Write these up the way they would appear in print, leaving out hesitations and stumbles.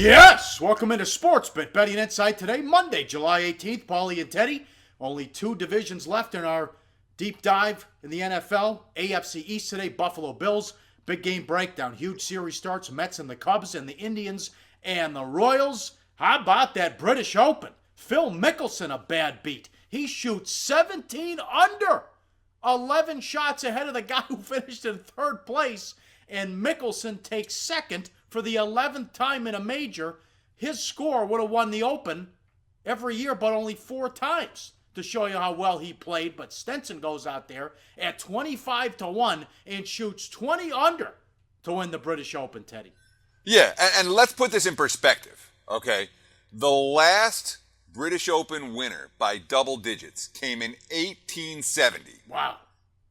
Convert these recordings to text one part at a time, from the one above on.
Yes! Welcome into SportsBIT Betting Insight today, Monday, July 18th. Pauly and Teddy. Only two divisions left in our deep dive in the NFL. AFC East today, Buffalo Bills. Big game breakdown. Huge series starts. Mets and the Cubs and the Indians and the Royals. How about that British Open? Phil Mickelson, a bad beat. He shoots 17 under. 11 shots ahead of the guy who finished in third place. And Mickelson takes second for the 11th time in a major. His score would have won the Open every year, but only 4 times, to show you how well he played. But Stenson goes out there at 25-1 and shoots 20 under to win the British Open, Teddy. Yeah, and let's put this in perspective, okay? The last British Open winner by double digits came in 1870. Wow.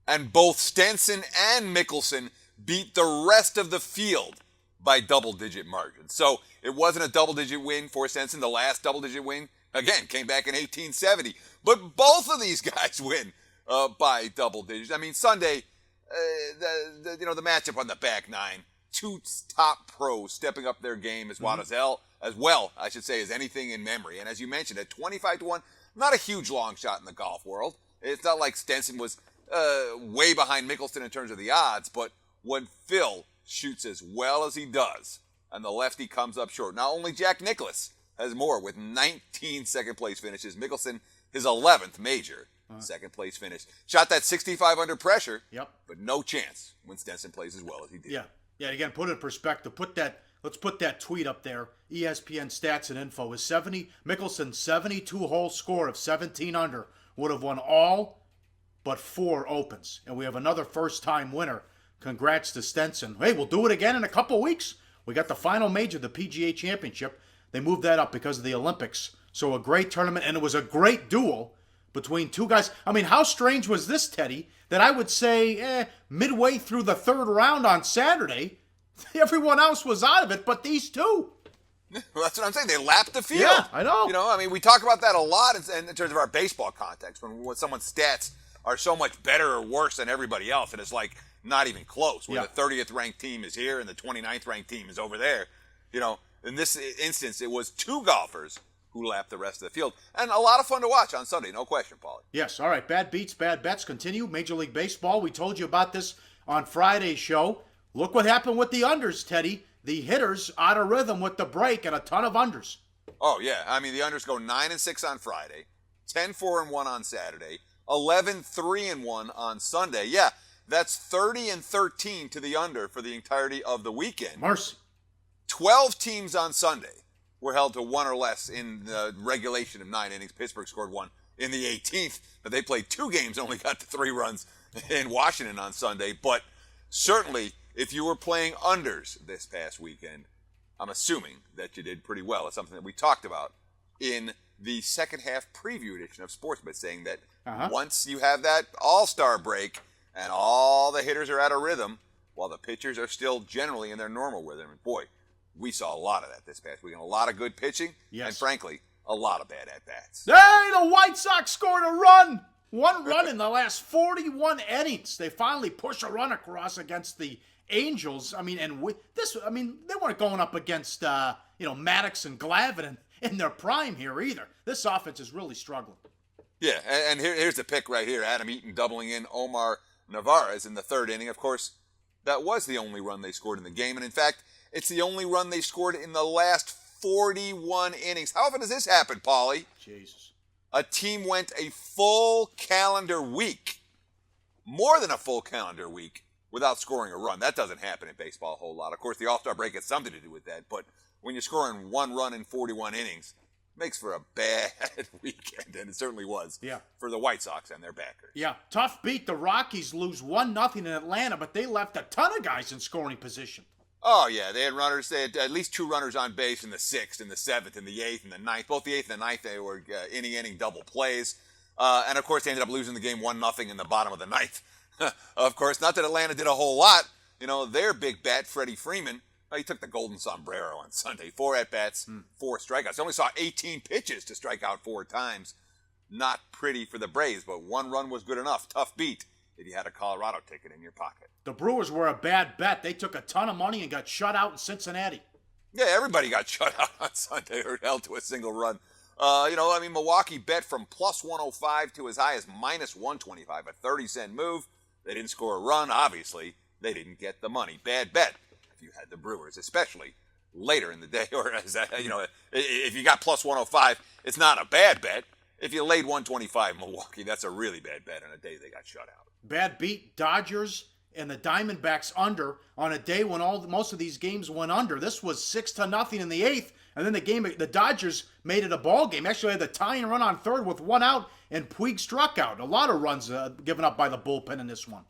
And both Stenson and Mickelson beat the rest of the field by double-digit margins. So it wasn't a double-digit win for Stenson. The last double-digit win, again, came back in 1870. But both of these guys win by double digits. I mean, Sunday, the matchup on the back nine, two top pros stepping up their game as well as anything in memory. And as you mentioned, at 25-1, not a huge long shot in the golf world. It's not like Stenson was way behind Mickelson in terms of the odds, but when Phil shoots as well as he does, and the lefty comes up short. Now, only Jack Nicklaus has more with 19 second-place finishes. Mickelson, his 11th major second-place finish. Shot that 65 under pressure, but no chance when Stenson plays as well as he did. Yeah, again, put it in perspective. Let's put that tweet up there. ESPN Stats and Info is Mickelson's 72-hole score of 17 under would have won all but 4 Opens. And we have another first-time winner. Congrats to Stenson. Hey, we'll do it again in a couple weeks. We got the final major, the PGA Championship. They moved that up because of the Olympics. So a great tournament, and it was a great duel between two guys. I mean, how strange was this, Teddy, that I would say midway through the third round on Saturday, everyone else was out of it but these two. Well, that's what I'm saying. They lapped the field. Yeah, I know. We talk about that a lot in terms of our baseball context, when someone's stats are so much better or worse than everybody else, and it's like not even close, where the 30th ranked team is here and the 29th ranked team is over there. In this instance, it was 2 golfers who lapped the rest of the field. And a lot of fun to watch on Sunday, no question, Pauly. Yes, all right, bad beats, bad bets continue. Major League Baseball, we told you about this on Friday's show. Look what happened with the unders, Teddy. The hitters out of rhythm with the break and a ton of unders. Oh, yeah. I mean, the unders go 9-6 on Friday, 10-4-1 on Saturday, 11-3-1 on Sunday. Yeah, that's 30-13 to the under for the entirety of the weekend. Mercy. 12 teams on Sunday were held to 1 or less in the regulation of 9 innings. Pittsburgh scored 1 in the 18th, but they played 2 games, only got to 3 runs in Washington on Sunday. But certainly, if you were playing unders this past weekend, I'm assuming that you did pretty well. It's something that we talked about in the second half preview edition of SportsBIT, saying that once you have that all-star break and all the hitters are out of rhythm, while the pitchers are still generally in their normal rhythm. And boy, we saw a lot of that this past weekend. A lot of good pitching, and frankly, a lot of bad at-bats. Hey, the White Sox scored a run! 1 run in the last 41 innings. They finally push a run across against the Angels. I mean, they weren't going up against, Maddox and Glavine in their prime here either. This offense is really struggling. Yeah, and here's the pick right here. Adam Eaton doubling in Omar Narvaez in the 3rd inning. Of course, that was the only run they scored in the game. And in fact, it's the only run they scored in the last 41 innings. How often does this happen, Pauly? Jesus. A team went a full calendar week, more than a full calendar week, without scoring a run. That doesn't happen in baseball a whole lot. Of course, the All-Star break has something to do with that. But when you're scoring 1 run in 41 innings, makes for a bad weekend, and it certainly was for the White Sox and their backers. Yeah, tough beat. The Rockies lose 1-0 in Atlanta, but they left a ton of guys in scoring position. Oh, yeah, they had runners. They had at least 2 runners on base in the 6th, in the 7th, in the 8th, and the 9th. Both the 8th and the 9th, they were inning double plays. And, of course, they ended up losing the game 1-0 in the bottom of the 9th. Of course, not that Atlanta did a whole lot. Their big bat, Freddie Freeman, he took the golden sombrero on Sunday. 4 at-bats, 4 strikeouts. They only saw 18 pitches to strike out 4 times. Not pretty for the Braves, but 1 run was good enough. Tough beat if you had a Colorado ticket in your pocket. The Brewers were a bad bet. They took a ton of money and got shut out in Cincinnati. Yeah, everybody got shut out on Sunday or held to a single run. Milwaukee bet from plus 105 to as high as minus 125, a 30-cent move. They didn't score a run, obviously. They didn't get the money. Bad bet if you had the Brewers, especially later in the day. Or, if you got plus 105, it's not a bad bet. If you laid 125 Milwaukee, that's a really bad bet on a day they got shut out. Bad beat Dodgers and the Diamondbacks under on a day when most of these games went under. This was 6-0 in the eighth, and then the Dodgers made it a ball game. Actually had the tying run on third with one out, and Puig struck out. A lot of runs given up by the bullpen in this one.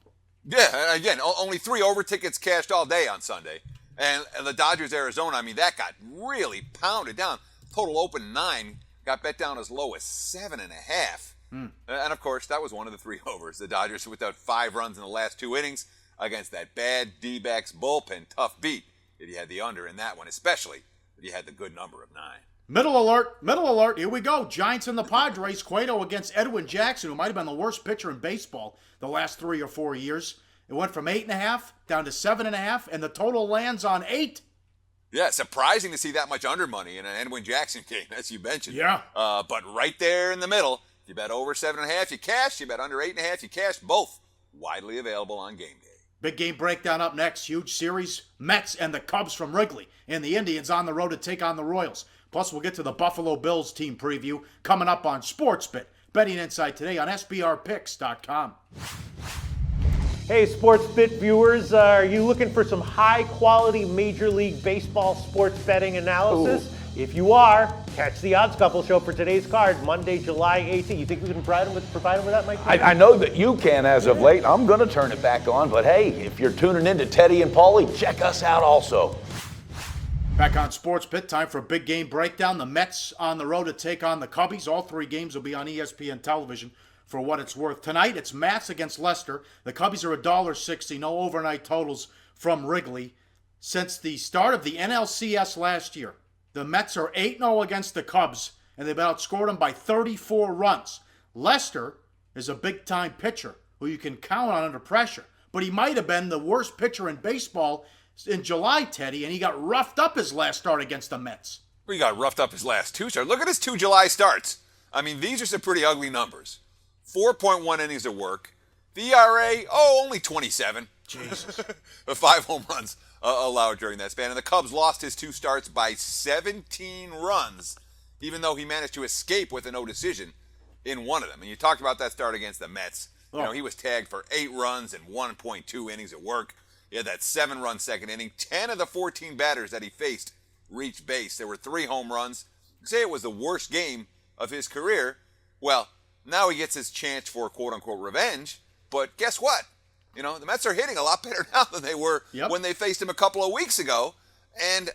Yeah, again, only 3 over tickets cashed all day on Sunday. And the Dodgers-Arizona, that got really pounded down. Total open 9, got bet down as low as 7.5. And of course, that was one of the 3 overs. The Dodgers without 5 runs in the last 2 innings against that bad D-backs bullpen. Tough beat if you had the under in that one, especially if you had the good number of 9. Middle alert, here we go. Giants and the Padres, Cueto against Edwin Jackson, who might have been the worst pitcher in baseball the last 3 or 4 years. It went from 8.5 down to 7.5, and the total lands on 8. Yeah, surprising to see that much under money in an Edwin Jackson game, as you mentioned. Yeah. But right there in the middle, if you bet over 7.5, you cash. You bet under 8.5, you cash. Both widely available on game day. Big game breakdown up next. Huge series. Mets and the Cubs from Wrigley, and the Indians on the road to take on the Royals. Plus, we'll get to the Buffalo Bills team preview coming up on SportsBIT. Betting Insight today on SBRPicks.com. Hey, SportsBIT viewers, are you looking for some high-quality Major League Baseball sports betting analysis? Ooh. If you are, catch the Odds Couple show for today's card, Monday, July 18th. You think we can provide them with that, Mike? I know that you can as of late. I'm going to turn it back on, but hey, if you're tuning in to Teddy and Pauly, check us out also. Back on SportsBIT, time for a big game breakdown. The Mets on the road to take on the Cubbies. All 3 games will be on ESPN television for what it's worth. Tonight, it's Mets against Leicester. The Cubbies are $1.60. No overnight totals from Wrigley. Since the start of the NLCS last year, the Mets are 8-0 against the Cubs, and they've outscored them by 34 runs. Leicester is a big-time pitcher who you can count on under pressure, but he might have been the worst pitcher in baseball in July, Teddy, and he got roughed up his last start against the Mets. Well, he got roughed up his last 2 starts. Look at his 2 July starts. These are some pretty ugly numbers. 4.1 innings of work. The ERA, only 27. Jesus. 5 home runs allowed during that span. And the Cubs lost his 2 starts by 17 runs, even though he managed to escape with a no decision in one of them. And you talked about that start against the Mets. He was tagged for 8 runs and 1.2 innings of work. He had that 7-run second inning. 10 of the 14 batters that he faced reached base. There were 3 home runs. You say it was the worst game of his career. Well, now he gets his chance for quote-unquote revenge. But guess what? The Mets are hitting a lot better now than they were when they faced him a couple of weeks ago. And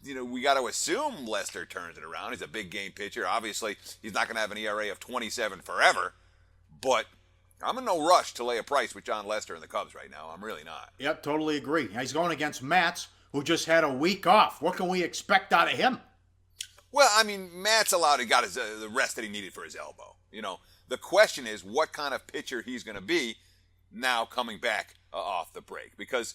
we got to assume Lester turns it around. He's a big game pitcher. Obviously, he's not going to have an ERA of 27 forever. But I'm in no rush to lay a price with John Lester and the Cubs right now. I'm really not. Yep, totally agree. He's going against Matz, who just had a week off. What can we expect out of him? Well, Matt's allowed. He got the rest that he needed for his elbow. The question is what kind of pitcher he's going to be now coming back off the break. Because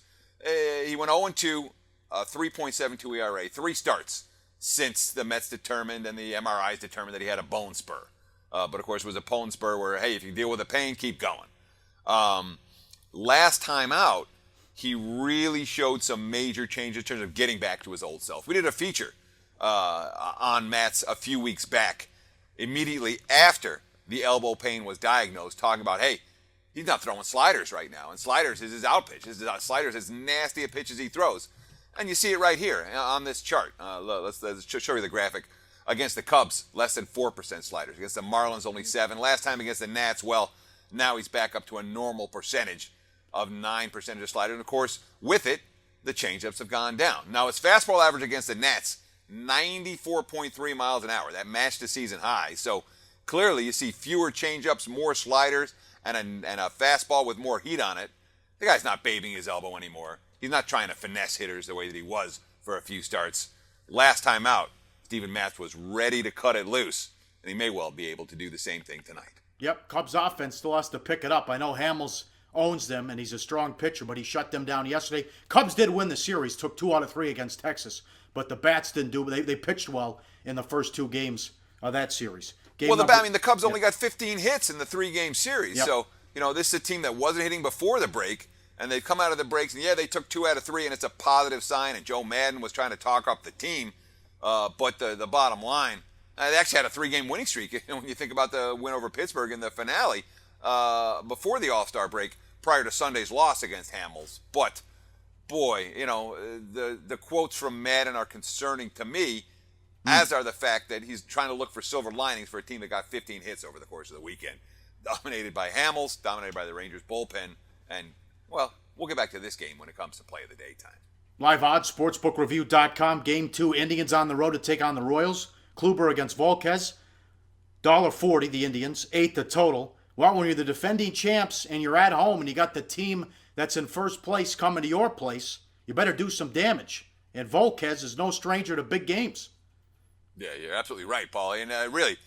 he went 0-2, 3.72 ERA, 3 starts since the Mets determined and the MRIs determined that he had a bone spur. But, of course, it was a bone spur where, hey, if you deal with the pain, keep going. Last time out, he really showed some major changes in terms of getting back to his old self. We did a feature on Mats a few weeks back, immediately after the elbow pain was diagnosed, talking about, hey, he's not throwing sliders right now. And sliders is his out pitch. Sliders is nasty a pitch as he throws. And you see it right here on this chart. Let's show you the graphic. Against the Cubs, less than 4% sliders. Against the Marlins, only 7%. Last time against the Nats, well, now he's back up to a normal percentage of 9% of sliders. And, of course, with it, the changeups have gone down. Now, his fastball average against the Nats, 94.3 miles an hour. That matched the season high. So, clearly, you see fewer changeups, more sliders, and a fastball with more heat on it. The guy's not babying his elbow anymore. He's not trying to finesse hitters the way that he was for a few starts. Last time out, Steven Matz was ready to cut it loose, and he may well be able to do the same thing tonight. Yep, Cubs offense still has to pick it up. I know Hamels owns them, and he's a strong pitcher, but he shut them down yesterday. Cubs did win the series, took 2 out of 3 against Texas, but the bats didn't do it. They pitched well in the first 2 games of that series. The Cubs only got 15 hits in the 3-game series. Yep. So, this is a team that wasn't hitting before the break, and they come out of the breaks, and they took 2 out of 3, and it's a positive sign, and Joe Madden was trying to talk up the team. But the bottom line, they actually had a 3-game winning streak. When you think about the win over Pittsburgh in the finale before the All-Star break, prior to Sunday's loss against Hamels. But, boy, the quotes from Madden are concerning to me, as are the fact that he's trying to look for silver linings for a team that got 15 hits over the course of the weekend. Dominated by Hamels, dominated by the Rangers bullpen, and, well, we'll get back to this game when it comes to play of the day time. Live odds, sportsbookreview.com. Game 2, Indians on the road to take on the Royals. Kluber against Volquez. $1.40, the Indians. 8 the total. Well, when you're the defending champs and you're at home and you got the team that's in first place coming to your place, you better do some damage. And Volquez is no stranger to big games. Yeah, you're absolutely right, Paulie. And really,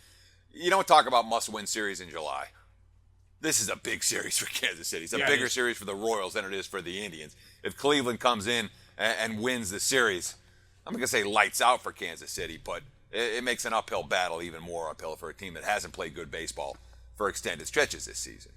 you don't talk about must-win series in July. This is a big series for Kansas City. It's a bigger series for the Royals than it is for the Indians. If Cleveland comes in and wins the series, I'm going to say lights out for Kansas City, but it makes an uphill battle even more uphill for a team that hasn't played good baseball for extended stretches this season.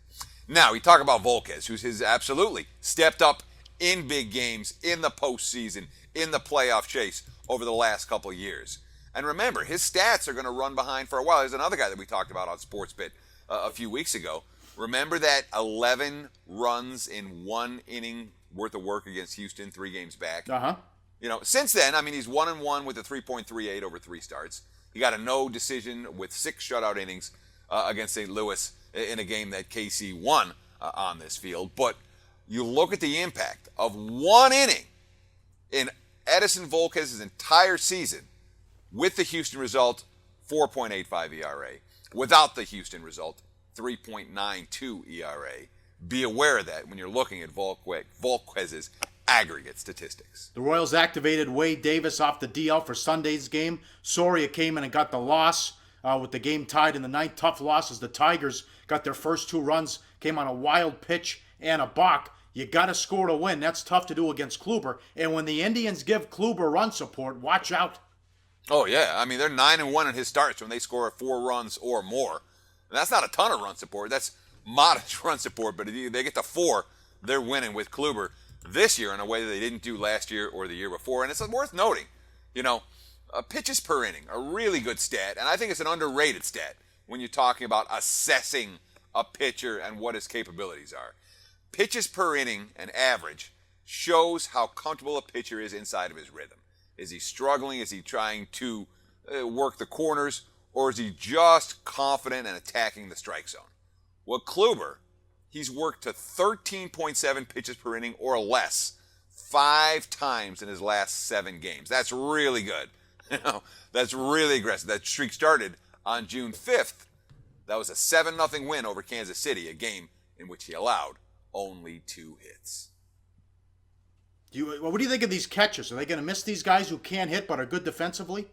Now, we talk about Volquez, who's absolutely stepped up in big games, in the postseason, in the playoff chase over the last couple of years. And remember, his stats are going to run behind for a while. There's another guy that we talked about on SportsBIT a few weeks ago. Remember that 11 runs in 1 inning worth of work against Houston 3 games back? Uh-huh. Since then, he's 1-1 with a 3.38 over 3 starts. He got a no decision with 6 shutout innings against St. Louis in a game that KC won on this field. But you look at the impact of 1 inning in Edinson Volquez's entire season with the Houston result, 4.85 ERA. Without the Houston result, 3.92 ERA. Be aware of that when you're looking at Volquez's aggregate statistics. The Royals activated Wade Davis off the DL for Sunday's game. Soria came in and got the loss with the game tied in the 9th. Tough loss as the Tigers got their first 2 runs, came on a wild pitch and a balk. You got to score to win. That's tough to do against Kluber. And when the Indians give Kluber run support, watch out. Oh, yeah. They're 9-1 in his starts when they score 4 runs or more. And that's not a ton of run support. That's modest run support, but if they get to 4, they're winning with Kluber this year in a way that they didn't do last year or the year before. And it's worth noting, pitches per inning, a really good stat, and I think it's an underrated stat when you're talking about assessing a pitcher and what his capabilities are. Pitches per inning, an average, shows how comfortable a pitcher is inside of his rhythm. Is he struggling? Is he trying to work the corners? Or is he just confident and attacking the strike zone? Well, Kluber, he's worked to 13.7 pitches per inning or less 5 times in his last 7 games. That's really good. That's really aggressive. That streak started on June 5th. That was a 7-0 win over Kansas City, a game in which he allowed only 2 hits. What do you think of these catchers? Are they going to miss these guys who can't hit but are good defensively?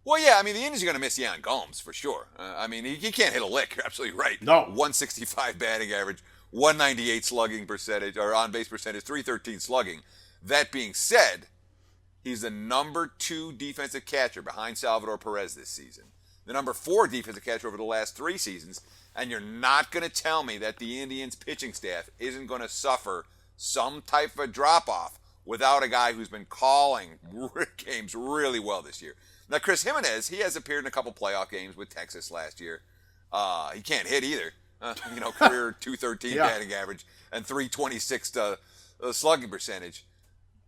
Well, yeah, the Indians are going to miss Yan Gomes for sure. He can't hit a lick. You're absolutely right. No. 165 batting average, 198 slugging percentage, or on-base percentage, 313 slugging. That being said, he's the number 2 defensive catcher behind Salvador Perez this season. The number 4 defensive catcher over the last 3 seasons. And you're not going to tell me that the Indians' pitching staff isn't going to suffer some type of a drop-off without a guy who's been calling games really well this year. Now, Chris Jimenez, he has appeared in a couple playoff games with Texas last year. He can't hit either. Career 213 batting average and 326 slugging percentage.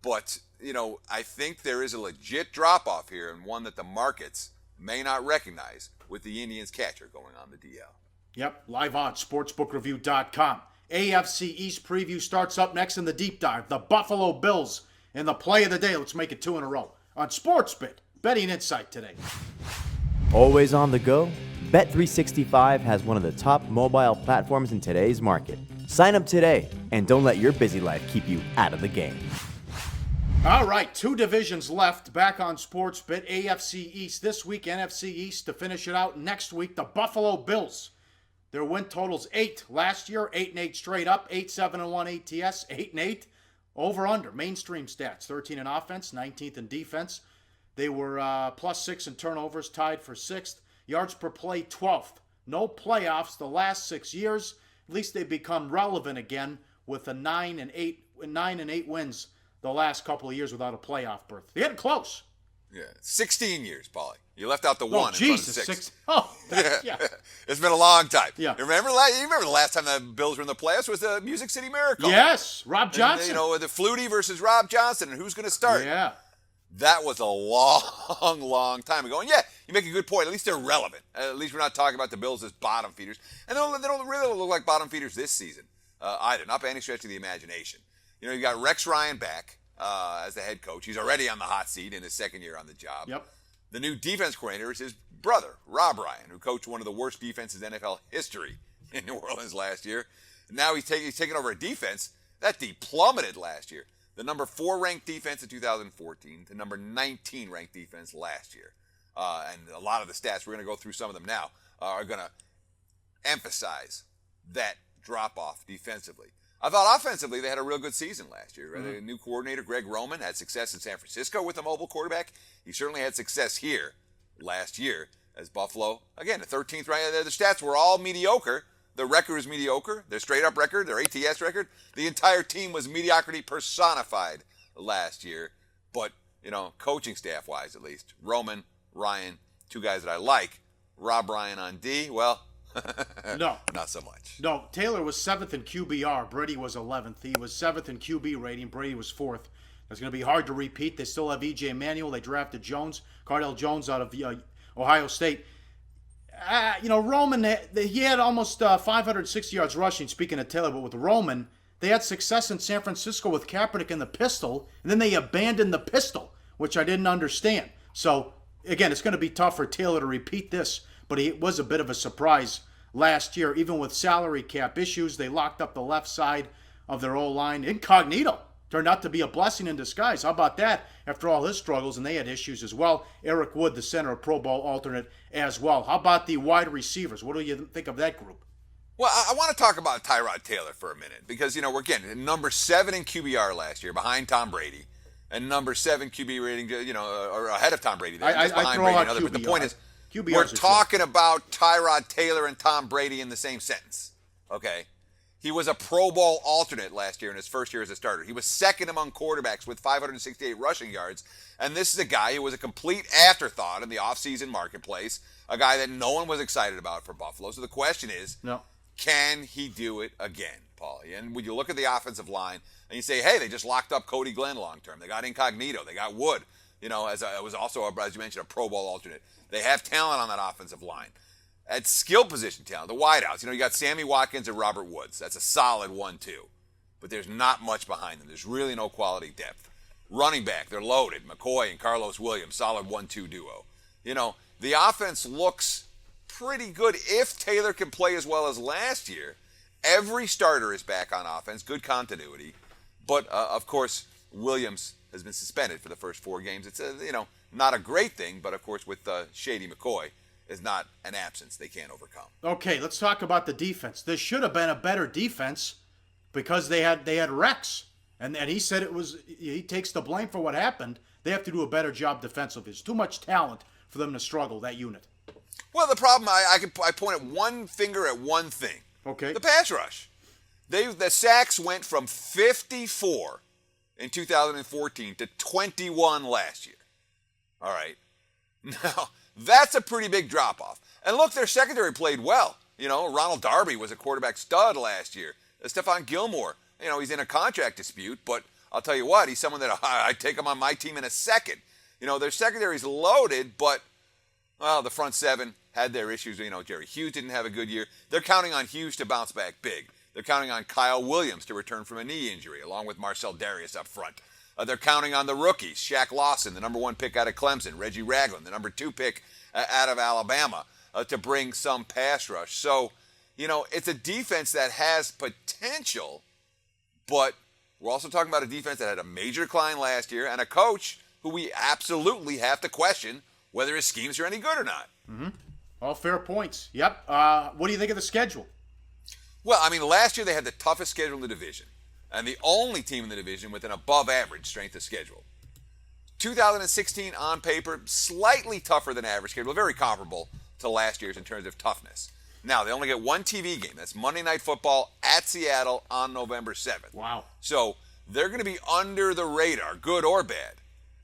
But, I think there is a legit drop-off here and one that the markets may not recognize with the Indians catcher going on the DL. Yep, live on sportsbookreview.com. AFC East preview starts up next in the deep dive. The Buffalo Bills in the play of the day. Let's make it 2 in a row on SportsBIT. Betting insight today. Always on the go? Bet365 has one of the top mobile platforms in today's market. Sign up today and don't let your busy life keep you out of the game. All right, 2 divisions left back on SportsBIT. AFC East this week, NFC East to finish it out next week. The Buffalo Bills. Their win totals 8 last year, 8-8 straight up, 8-7-1 ATS, 8-8 over under. Mainstream stats: 13 in offense, 19th in defense. They were +6 in turnovers, tied for 6th. Yards per play, 12th. No playoffs the last 6 years. At least they've become relevant again with a 9-8 wins the last couple of years without a playoff berth. They had it close. Yeah, 16 years, Pauly. You left out the Oh, one in Jesus, front of 6. Yeah. It's been a long time. Yeah. You remember the last time the Bills were in the playoffs was the Music City Miracle. Yes, Rob Johnson. And, the Flutie versus Rob Johnson, and who's going to start? Yeah. That was a long, long time ago. And yeah, you make a good point. At least they're relevant. At least we're not talking about the Bills as bottom feeders. And they don't really look like bottom feeders this season either, not by any stretch of the imagination. You got Rex Ryan back as the head coach. He's already on the hot seat in his second year on the job. Yep. The new defense coordinator is his brother, Rob Ryan, who coached one of the worst defenses in NFL history in New Orleans last year. And now he's taking over a defense that plummeted last year. The number 4 ranked defense in 2014 to number 19 ranked defense last year. And a lot of the stats, we're going to go through some of them now, are going to emphasize that drop-off defensively. I thought offensively they had a real good season last year. Mm-hmm. The new coordinator, Greg Roman, had success in San Francisco with a mobile quarterback. He certainly had success here last year as Buffalo. Again, the 13th rank. The stats were all mediocre. The record was mediocre. Their straight-up record, their ATS record, the entire team was mediocrity personified last year. But, coaching staff-wise at least, Roman, Ryan, 2 guys that I like. Rob Ryan on D, well, no, not so much. No, Taylor was 7th in QBR. Brady was 11th. He was 7th in QB rating. Brady was 4th. It's going to be hard to repeat. They still have E.J. Manuel. They drafted Cardell Jones out of Ohio State. Roman, he had almost 560 yards rushing, speaking of Taylor, but with Roman, they had success in San Francisco with Kaepernick and the pistol, and then they abandoned the pistol, which I didn't understand. So, again, it's going to be tough for Taylor to repeat this, but he was a bit of a surprise last year. Even with salary cap issues, they locked up the left side of their O-line incognito. Turned out to be a blessing in disguise. How about that? After all his struggles, and they had issues as well. Eric Wood, the center, a Pro Bowl alternate as well. How about the wide receivers? What do you think of that group? Well, I want to talk about Tyrod Taylor for a minute because, we're getting number 7 in QBR last year behind Tom Brady and number 7 QB rating, or ahead of Tom Brady. I behind throw Brady out and QBR. But the point is, QBRs we're talking about Tyrod Taylor and Tom Brady in the same sentence, okay? He was a Pro Bowl alternate last year in his first year as a starter. He was second among quarterbacks with 568 rushing yards. And this is a guy who was a complete afterthought in the offseason marketplace, a guy that no one was excited about for Buffalo. So the question is, can he do it again, Pauly? And when you look at the offensive line and you say, hey, they just locked up Cody Glenn long term. They got Incognito. They got Wood, as was also, as you mentioned, a Pro Bowl alternate. They have talent on that offensive line. At skill position talent, the wideouts, you got Sammy Watkins and Robert Woods. That's a solid 1-2. But there's not much behind them. There's really no quality depth. Running back, they're loaded. McCoy and Carlos Williams, solid 1-2 duo. The offense looks pretty good if Taylor can play as well as last year. Every starter is back on offense, good continuity. But, of course, Williams has been suspended for the first 4 games. It's, not a great thing, but, of course, with Shady McCoy, is not an absence they can't overcome. Okay, let's talk about the defense. This should have been a better defense because they had Rex. And he said he takes the blame for what happened. They have to do a better job defensively. There's too much talent for them to struggle, that unit. Well, the problem, I point at one finger at one thing. Okay. The pass rush. The sacks went from 54 in 2014 to 21 last year. All right. Now, that's a pretty big drop-off. And look, their secondary played well. Ronald Darby was a quarterback stud last year. Stephon Gilmore, he's in a contract dispute, but I'll tell you what, he's someone that I'd take him on my team in a second. Their secondary's loaded, but, well, the front 7 had their issues. Jerry Hughes didn't have a good year. They're counting on Hughes to bounce back big. They're counting on Kyle Williams to return from a knee injury, along with Marcel Darius up front. They're counting on the rookies, Shaq Lawson, the number 1 pick out of Clemson, Reggie Ragland, the number 2 pick out of Alabama, to bring some pass rush. So, it's a defense that has potential, but we're also talking about a defense that had a major decline last year and a coach who we absolutely have to question whether his schemes are any good or not. Mm-hmm. All fair points. Yep. What do you think of the schedule? Well, I mean, last year they had the toughest schedule in the division, and the only team in the division with an above-average strength of schedule. 2016, on paper, slightly tougher than average schedule, very comparable to last year's in terms of toughness. Now, they only get one TV game. That's Monday Night Football at Seattle on November 7th. Wow. So they're going to be under the radar, good or bad.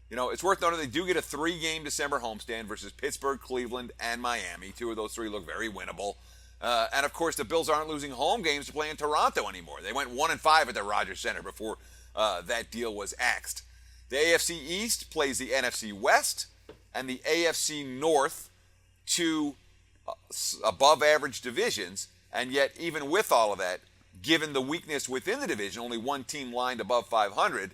You know, it's worth noting they do get a 3-game December homestand versus Pittsburgh, Cleveland, and Miami. 2 of those 3 look very winnable. And, of course, the Bills aren't losing home games to play in Toronto anymore. They went 1-5 at the Rogers Center before that deal was axed. The AFC East plays the NFC West and the AFC North, 2 above-average divisions. And yet, even with all of that, given the weakness within the division, only one team lined above 500,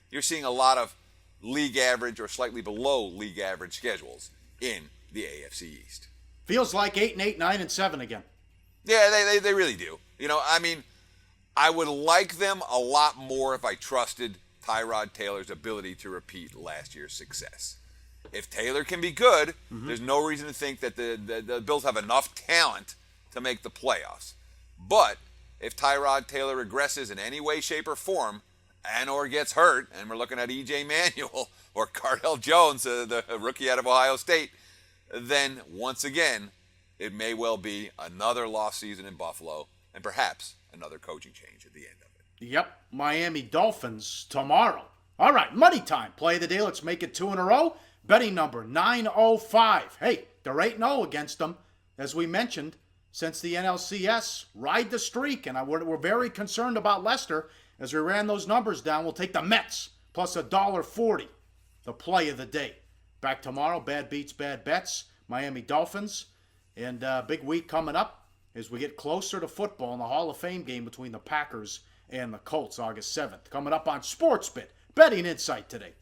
you're seeing a lot of league average or slightly below league average schedules in the AFC East. Feels like 8-8, 9-7 again. Yeah, they really do. You know, I mean, I would like them a lot more if I trusted Tyrod Taylor's ability to repeat last year's success. If Taylor can be good, there's no reason to think that the Bills have enough talent to make the playoffs. But if Tyrod Taylor regresses in any way, shape, or form, and or gets hurt, and we're looking at E.J. Manuel or Cardell Jones, the rookie out of Ohio State, then once again, it may well be another lost season in Buffalo and perhaps another coaching change at the end of it. Yep, Miami Dolphins tomorrow. All right, money time. Play of the day. Let's make it 2 in a row. Betting number 905. Hey, they're 8-0 against them, as we mentioned, since the NLCS. Ride the streak, and we're very concerned about Leicester. As we ran those numbers down, we'll take the Mets plus $1.40, the play of the day. Back tomorrow, bad beats, bad bets, Miami Dolphins. And big week coming up as we get closer to football in the Hall of Fame game between the Packers and the Colts, August 7th. Coming up on SportsBIT, betting insight today.